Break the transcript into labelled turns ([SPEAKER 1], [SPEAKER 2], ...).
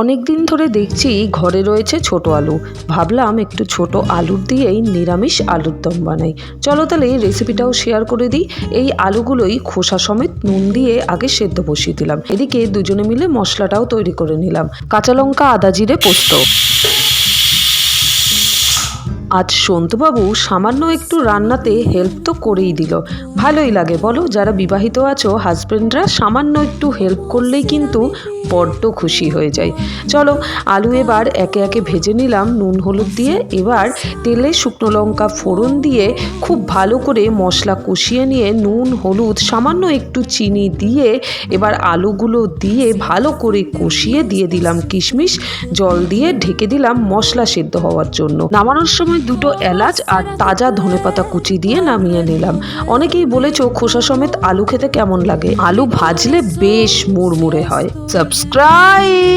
[SPEAKER 1] অনেক দিন ধরে দেখছি ঘরে রয়েছে ছোট আলু। ভাবলাম একটু ছোট আলুর দিয়েই নিরামিষ আলুর দম বানাই। চলো তাহলে রেসিপিটাও শেয়ার করে দিই। এই আলুগুলোই খোসা সমেত নুন দিয়ে আগে সেদ্ধ বসিয়ে দিলাম। এদিকে দুজনে মিলে মশলাটাও তৈরি করে নিলাম। কাঁচা লঙ্কা, আদা, জিরে, পোস্ত। আজ সন্তুবাবু সামান্য একটু রান্নাতে হেল্প তো করেই দিল। ভালোই লাগে বলো, যারা বিবাহিত আছো হাজব্যান্ডরা সামান্য একটু হেল্প করলেই কিন্তু বড্ড খুশি হয়ে যায়। চলো আলু এবার একে একে ভেজে নিলাম নুন হলুদ দিয়ে। এবার তেলে শুকনো লঙ্কা ফোড়ন দিয়ে খুব ভালো করে মশলা কষিয়ে নিয়ে নুন হলুদ সামান্য একটু চিনি দিয়ে এবার আলুগুলো দিয়ে ভালো করে কষিয়ে দিয়ে দিলাম কিশমিশ, জল দিয়ে ঢেকে দিলাম মশলা সেদ্ধ হওয়ার জন্য। নামানোর সময় দুটো এলাচ আর তাজা ধনেপাতা কুচি দিয়ে নামিয়ে নিলাম। অনেকেই বলেছো খোসা সমেত আলু খেতে কেমন লাগে। আলু ভাজলে বেশ মুড়মুড়ে হয়। সাবস্ক্রাইব।